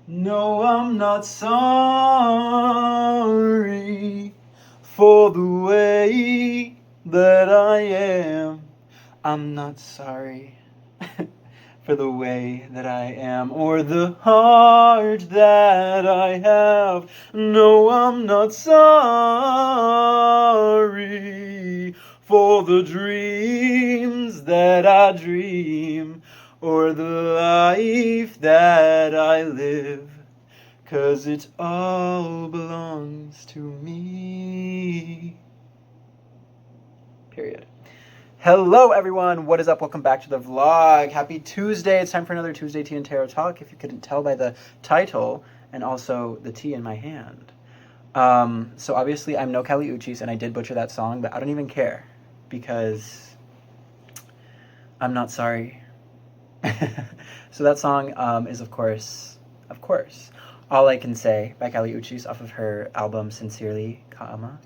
No, I'm not sorry for the way that I am. I'm not sorry for the way that I am or the heart that I have. No, I'm not sorry for the dreams that I dream or the life that I live, 'cause it all belongs to me. Period. Hello everyone, what is up? Welcome back to the vlog. Happy Tuesday. It's time for another Tuesday Tea and Tarot Talk, if you couldn't tell by the title and also the tea in my hand. So obviously I'm no Kali Uchis and I did butcher that song, but I don't even care because I'm not sorry. So that song is of course, All I Can Say by Kali Uchis off of her album Sincerely, Ka'ama.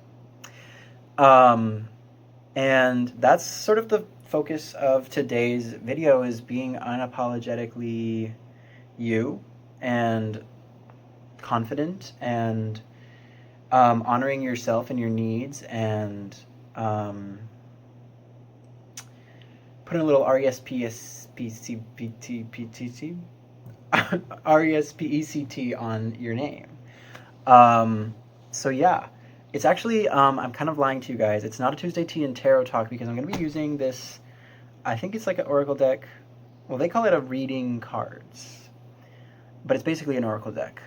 And that's sort of the focus of today's video, is being unapologetically you and confident and honoring yourself and your needs and putting a little R-E-S-P-E-C-T on your name. So yeah. It's actually, I'm kind of lying to you guys. It's not a Tuesday Tea and Tarot Talk because I'm going to be using this, I think it's like an oracle deck. Well, they call it a reading cards, but it's basically an oracle deck.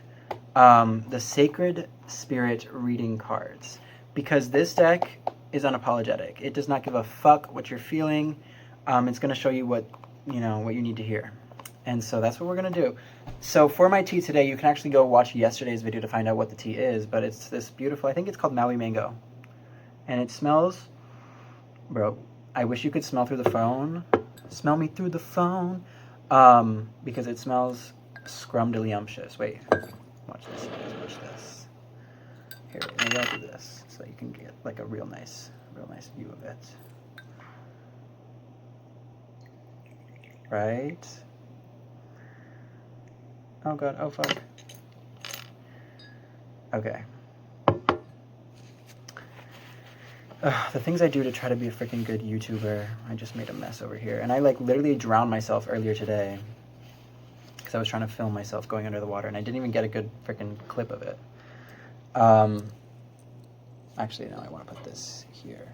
The Sacred Spirit reading cards, because this deck is unapologetic. It does not give a fuck what you're feeling. It's going to show you what you need to hear. And so that's what we're going to do. So for my tea today, you can actually go watch yesterday's video to find out what the tea is, but it's this beautiful, I think it's called Maui Mango. And it smells, bro, I wish you could smell through the phone. Smell me through the phone. Because it smells scrumdiddlyumptious. Wait, watch this, watch this. Here, maybe I'll do this so you can get like a real nice view of it. Right? Oh god, oh fuck. Okay. The things I do to try to be a freaking good YouTuber. I just made a mess over here. And I like literally drowned myself earlier today because I was trying to film myself going under the water and I didn't even get a good freaking clip of it. Actually, no, I want to put this here.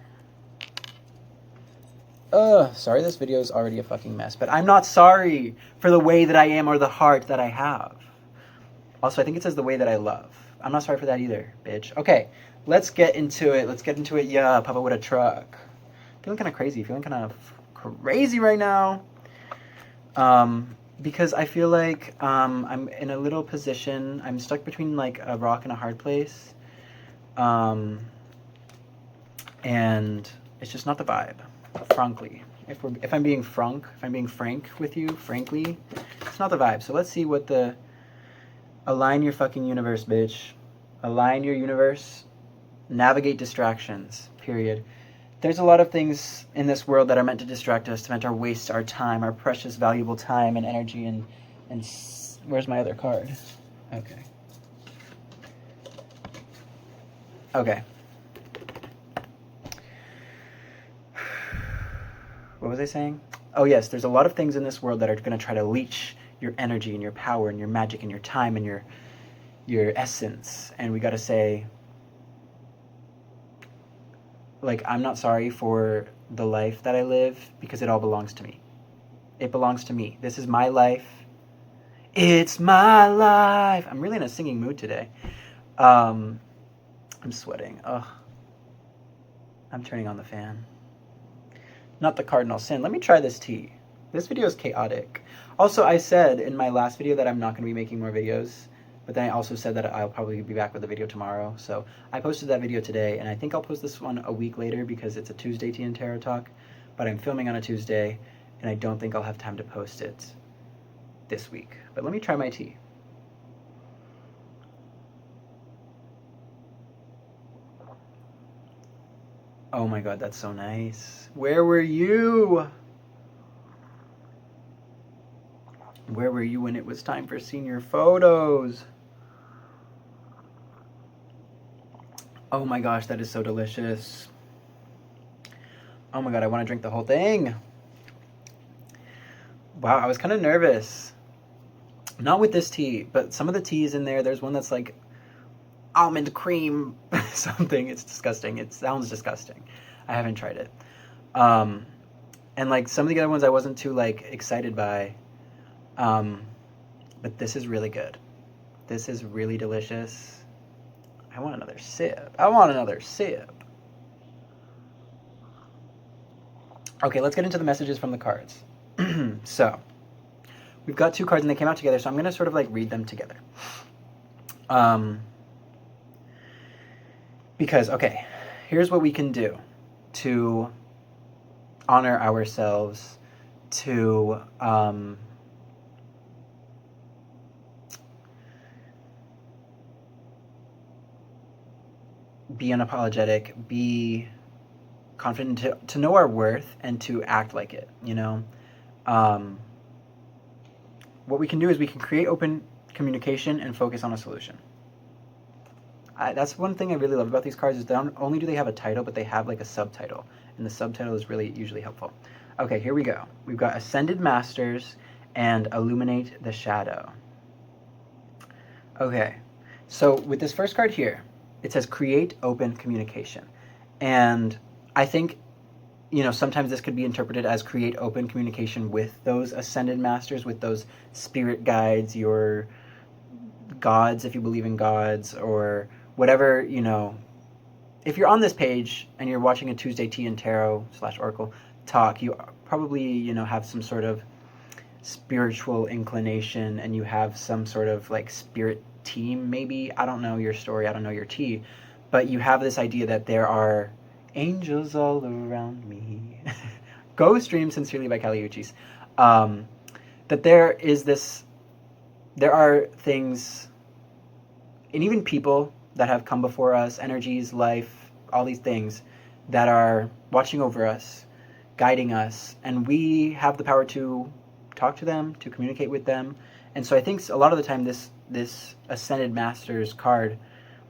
Sorry, this video is already a fucking mess, but I'm not sorry for the way that I am or the heart that I have. Also, I think it says the way that I love. I'm not sorry for that either, bitch. Okay, let's get into it. Yeah, Papa with a truck. Feeling kind of crazy. Right now. Because I feel like I'm in a little position. I'm stuck between like a rock and a hard place. And it's just not the vibe. Frankly, if I'm being frank with you, frankly, it's not the vibe. So let's see what the align your fucking universe, bitch. Align your universe. Navigate distractions. Period. There's a lot of things in this world that are meant to distract us, meant to waste our time, our precious, valuable time and energy. And where's my other card? Okay. Okay. What was I saying? Oh yes, there's a lot of things in this world that are going to try to leech your energy and your power and your magic and your time and your essence. And we got to say, like, I'm not sorry for the life that I live because it all belongs to me. It belongs to me. This is my life. It's my life. I'm really in a singing mood today. I'm sweating. Ugh. I'm turning on the fan. Not the cardinal sin. Let me try this tea. This video is chaotic. Also, I said in my last video that I'm not going to be making more videos, but then I also said that I'll probably be back with a video tomorrow. So I posted that video today, and I think I'll post this one a week later because it's a Tuesday Tea and Tarot Talk, but I'm filming on a Tuesday, and I don't think I'll have time to post it this week. But let me try my tea. Oh my god, that's so nice. Where were you? where were you when it was time for senior photos? Oh my gosh, that is so delicious. Oh my god, I want to drink the whole thing. Wow, I was kind of nervous. Not with this tea, but some of the teas in there, there's one that's like almond cream something. It's disgusting. It sounds disgusting. I haven't tried it. And like some of the other ones I wasn't too like excited by. But this is really good. This is really delicious. I want another sip. I want another sip. Okay, let's get into the messages from the cards. So, we've got 2 cards and they came out together, so I'm going to sort of like read them together. Because, okay, here's what we can do to honor ourselves, to be unapologetic, be confident, to know our worth and to act like it, you know? What we can do is we can create open communication and focus on a solution. That's one thing I really love about these cards is not only do they have a title, but they have like a subtitle. And the subtitle is really usually helpful. Okay, here we go. We've got Ascended Masters and Illuminate the Shadow. Okay, so with this first card here, it says create open communication. And I think, you know, sometimes this could be interpreted as create open communication with those ascended masters, with those spirit guides, your gods, if you believe in gods, or whatever, you know. If you're on this page and you're watching a Tuesday Tea and Tarot / Oracle talk, you probably, you know, have some sort of spiritual inclination and you have some sort of like spirit team, maybe. I don't know your story, I don't know your tea, but you have this idea that there are angels all around me. Go stream Sincerely by Kali Uchis. That there are things, and even people that have come before us, energies, life, all these things that are watching over us, guiding us, and we have the power to talk to them, to communicate with them. And so I think a lot of the time this Ascended Masters card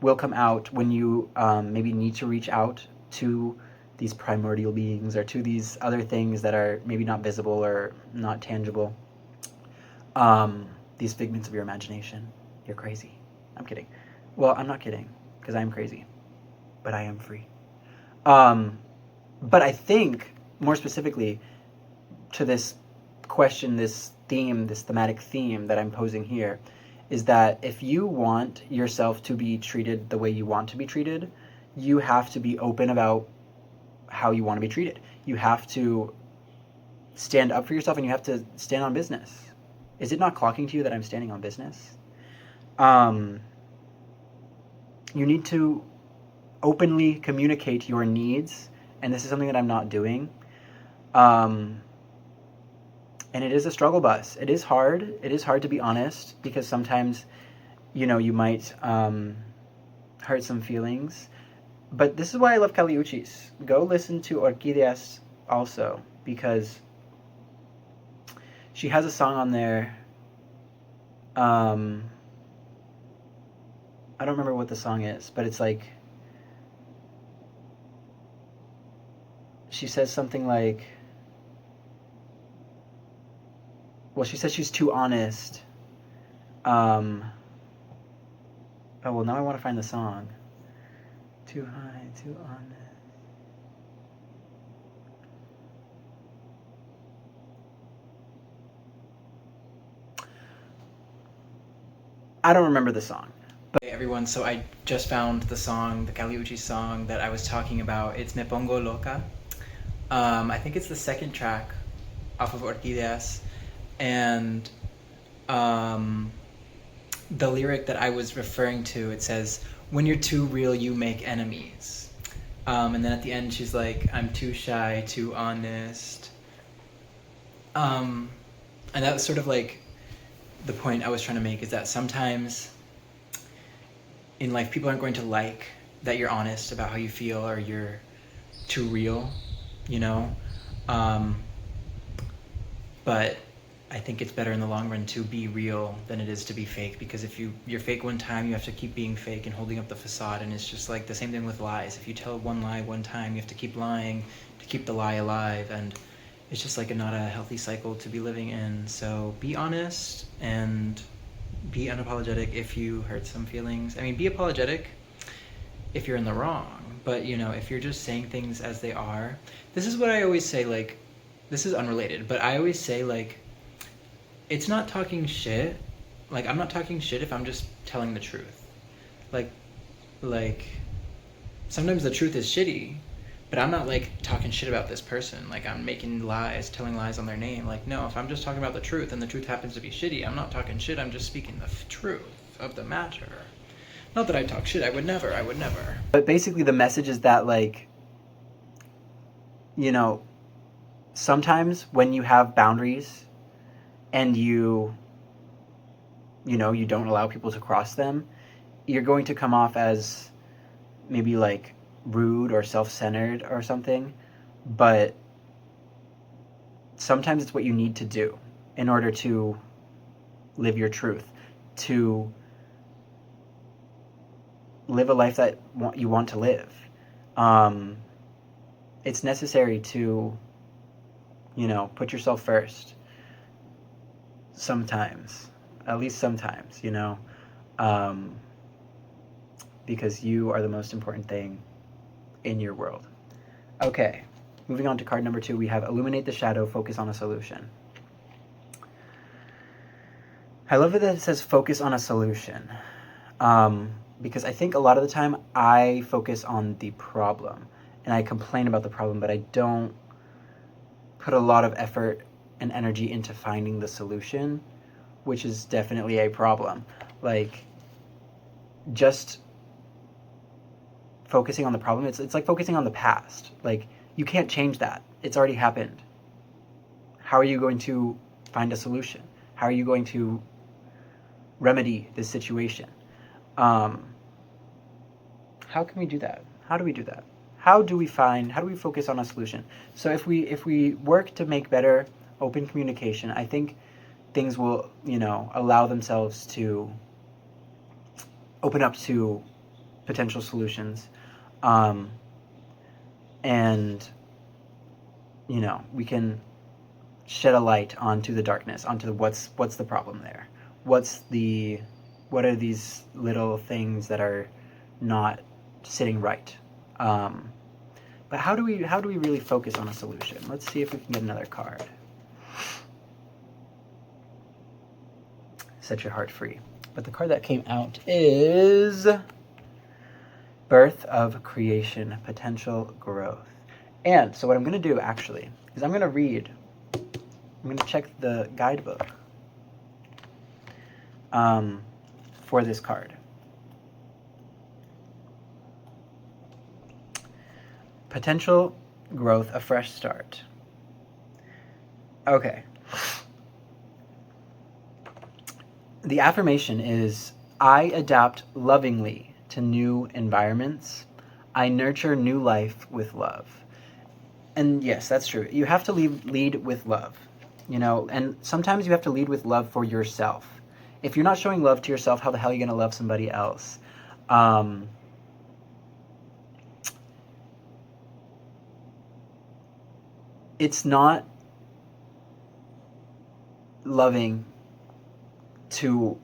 will come out when you maybe need to reach out to these primordial beings or to these other things that are maybe not visible or not tangible. These figments of your imagination. You're crazy. I'm kidding. Well, I'm not kidding, because I am crazy, but I am free. But I think, more specifically, to this question, this theme, this thematic theme that I'm posing here, is that if you want yourself to be treated the way you want to be treated, you have to be open about how you want to be treated. You have to stand up for yourself and you have to stand on business. Is it not clocking to you that I'm standing on business? You need to openly communicate your needs, and this is something that I'm not doing. And it is a struggle bus. It is hard. It is hard to be honest, because sometimes, you know, you might hurt some feelings. But this is why I love Kali Uchis. Go listen to Orquídeas also, because she has a song on there. I don't remember what the song is, but it's like, she says something like, well, she says she's too honest. Oh, well, now I want to find the song. Too high, too honest. I don't remember the song. But hey everyone, so I just found the song, the Kali Uchis song that I was talking about. It's Me Pongo Loca. I think it's the second track off of Orquídeas. And the lyric that I was referring to, it says, when you're too real, you make enemies. And then at the end, she's like, I'm too shy, too honest. And that was sort of like the point I was trying to make, is that sometimes in life, people aren't going to like that you're honest about how you feel, or you're too real, you know? But I think it's better in the long run to be real than it is to be fake, because if you're fake one time, you have to keep being fake and holding up the facade, and it's just like the same thing with lies. If you tell one lie one time, you have to keep lying to keep the lie alive, and it's just like not a healthy cycle to be living in. So be honest and be unapologetic if you hurt some feelings. I mean, be apologetic if you're in the wrong, but if you're just saying things as they are, this is what I always say, like, this is unrelated, but I always say, like, it's not talking shit. Like, I'm not talking shit if I'm just telling the truth. Like, like, sometimes the truth is shitty, but I'm not, like, talking shit about this person. Like, I'm making lies, telling lies on their name. Like, no, if I'm just talking about the truth and the truth happens to be shitty, I'm not talking shit, I'm just speaking the truth of the matter. Not that I talk shit, I would never. But basically the message is that, like, you know, sometimes when you have boundaries and you don't allow people to cross them, you're going to come off as maybe like rude or self-centered or something, but sometimes it's what you need to do in order to live your truth, to live a life that you want to live. It's necessary to, put yourself first sometimes, at least sometimes, because you are the most important thing in your world. Okay, moving on to card number 2, we have Illuminate the Shadow, Focus on a Solution. I love that it says focus on a solution, because I think a lot of the time I focus on the problem and I complain about the problem, but I don't put a lot of effort and energy into finding the solution, which is definitely a problem. Like, just focusing on the problem, it's like focusing on the past. Like, you can't change that. It's already happened. How are you going to find a solution? How are you going to remedy this situation? How can we do that? How do we do that? How do we focus on a solution? So if we work to make better open communication, I think things will, allow themselves to open up to potential solutions. And, we can shed a light onto the darkness, onto what's the problem there? What are these little things that are not sitting right? But how do we really focus on a solution? Let's see if we can get another card. Set your heart free. But the card that came out is Birth of Creation, Potential Growth. And so what I'm going to do, actually, is I'm going to check the guidebook for this card. Potential growth, a fresh start. Okay. The affirmation is, I adapt lovingly to new environments. I nurture new life with love. And yes, that's true. You have to lead with love, and sometimes you have to lead with love for yourself. If you're not showing love to yourself, how the hell are you going to love somebody else? It's not loving to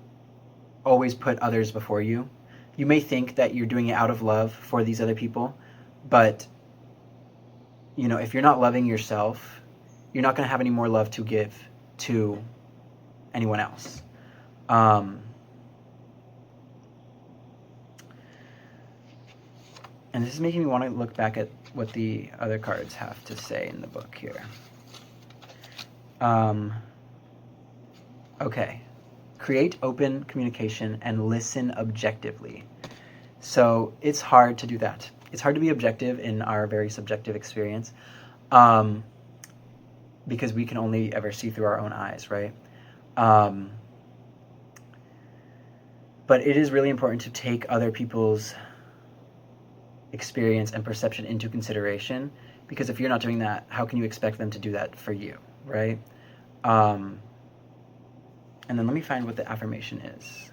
always put others before you. You may think that you're doing it out of love for these other people, but if you're not loving yourself, you're not going to have any more love to give to anyone else. And this is making me want to look back at what the other cards have to say in the book here. Okay. Create open communication and listen objectively. So it's hard to do that. It's hard to be objective in our very subjective experience, because we can only ever see through our own eyes, right? But it is really important to take other people's experience and perception into consideration, because if you're not doing that, how can you expect them to do that for you, right? And then let me find what the affirmation is.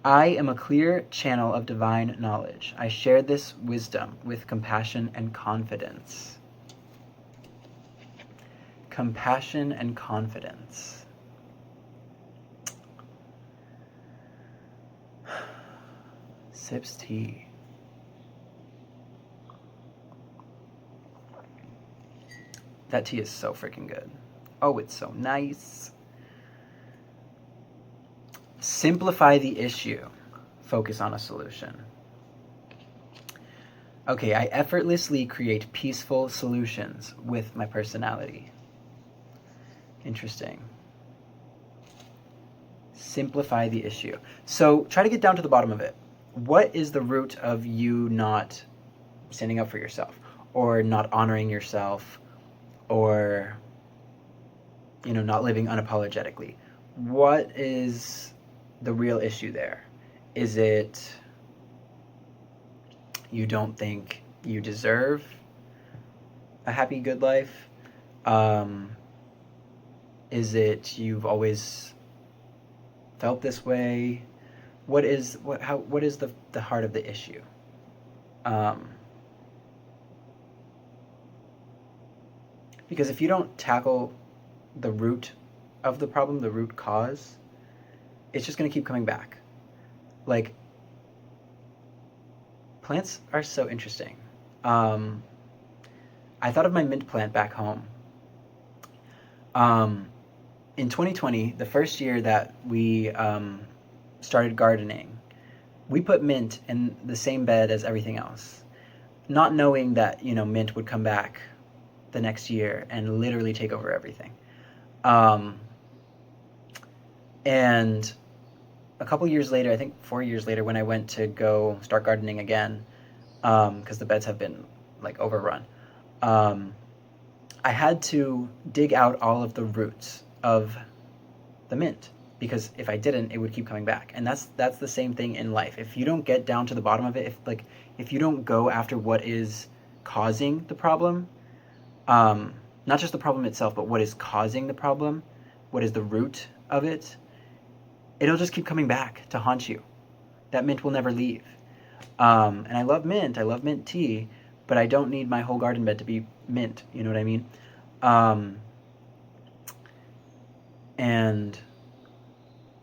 I am a clear channel of divine knowledge. I share this wisdom with compassion and confidence. Compassion and confidence. Sips tea. That tea is so freaking good. Oh, it's so nice. Simplify the issue. Focus on a solution. Okay, I effortlessly create peaceful solutions with my personality. Interesting. Simplify the issue. So try to get down to the bottom of it. What is the root of you not standing up for yourself, or not honoring yourself, or not living unapologetically? What is the real issue there? Is it you don't think you deserve a happy, good life? Is it you've always felt this way? What is the heart of the issue? Because if you don't tackle the root of the problem, the root cause, it's just going to keep coming back. Like, plants are so interesting. I thought of my mint plant back home. In 2020, the first year that we started gardening, we put mint in the same bed as everything else, not knowing that mint would come back the next year and literally take over everything. And a couple years later, I think 4 years later, when I went to go start gardening again, because the beds have been like overrun, I had to dig out all of the roots of the mint, because if I didn't, it would keep coming back. And that's the same thing in life. If you don't get down to the bottom of it, if you don't go after what is causing the problem, not just the problem itself, but what is causing the problem, what is the root of it, it'll just keep coming back to haunt you. That mint will never leave. And I love mint tea, but I don't need my whole garden bed to be mint, you know what I mean? And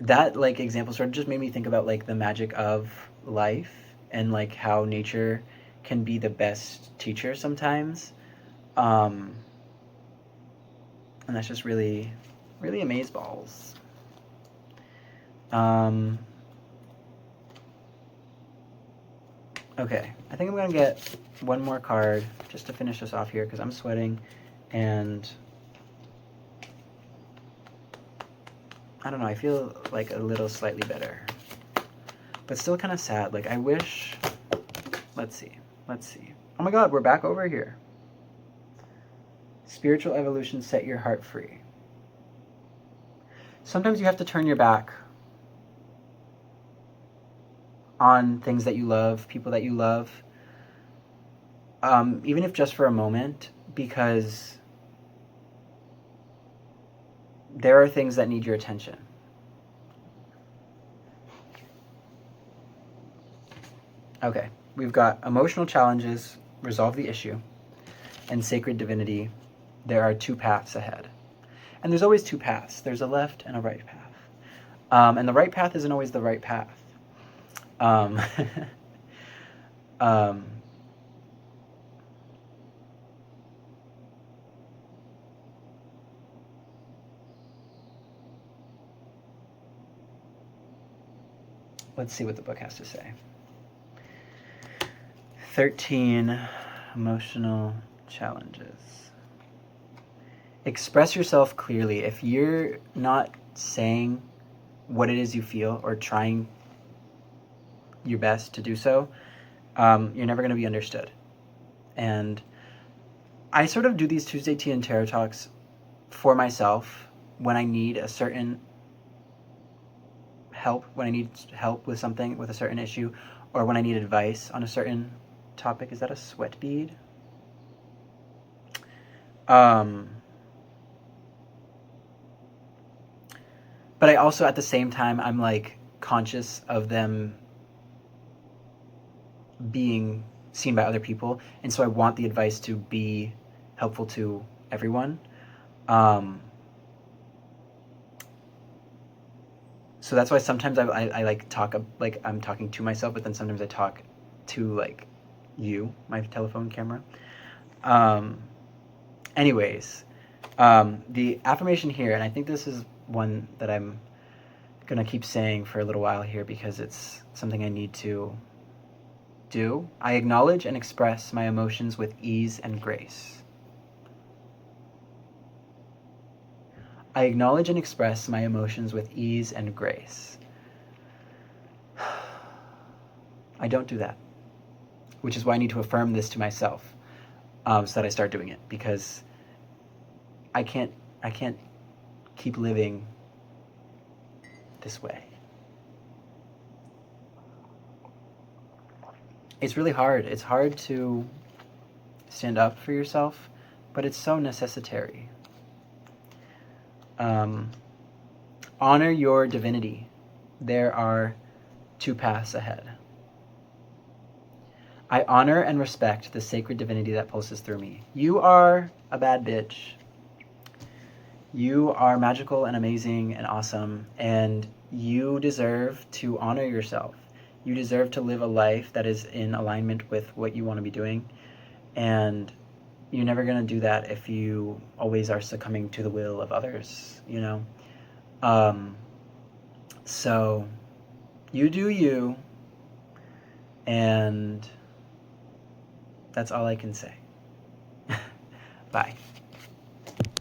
that example sort of just made me think about the magic of life, and how nature can be the best teacher sometimes. And that's just really, really amazeballs. Okay, I think I'm gonna get one more card just to finish this off here, because I'm sweating, and I don't know, I feel a little slightly better, but still kind of sad. I wish, let's see. Oh my God, we're back over here. Spiritual evolution, set your heart free. Sometimes you have to turn your back on things that you love, people that you love, even if just for a moment, because there are things that need your attention. Okay, we've got emotional challenges, resolve the issue, and sacred divinity. There are two paths ahead. And there's always two paths. There's a left and a right path. And the right path isn't always the right path. Let's see what the book has to say. 13 emotional challenges. Express yourself clearly. If you're not saying what it is you feel, or trying your best to do so, you're never going to be understood. And I sort of do these Tuesday Tea and Tarot Talks for myself when I need a certain help, when I need help with something, with a certain issue, or when I need advice on a certain topic. Is that a sweat bead? but I also at the same time I'm like conscious of them being seen by other people, and so I want the advice to be helpful to everyone. Um, so that's why sometimes I like talk like I'm talking to myself, but then sometimes I talk to like you, my telephone camera. Um, anyways, the affirmation here, and I think this is one that I'm gonna keep saying for a little while here because it's something I need to do. I acknowledge and express my emotions with ease and grace. I acknowledge and express my emotions with ease and grace. I don't do that, which is why I need to affirm this to myself, so that I start doing it, because I can't keep living this way. It's really hard. It's hard to stand up for yourself, but it's so necessary. Honor your divinity. There are two paths ahead. I honor and respect the sacred divinity that pulses through me. You are a bad bitch. You are magical and amazing and awesome, and you deserve to honor yourself. You deserve to live a life that is in alignment with what you want to be doing, and you're never going to do that if you always are succumbing to the will of others, you know? So you do you, and that's all I can say. Bye.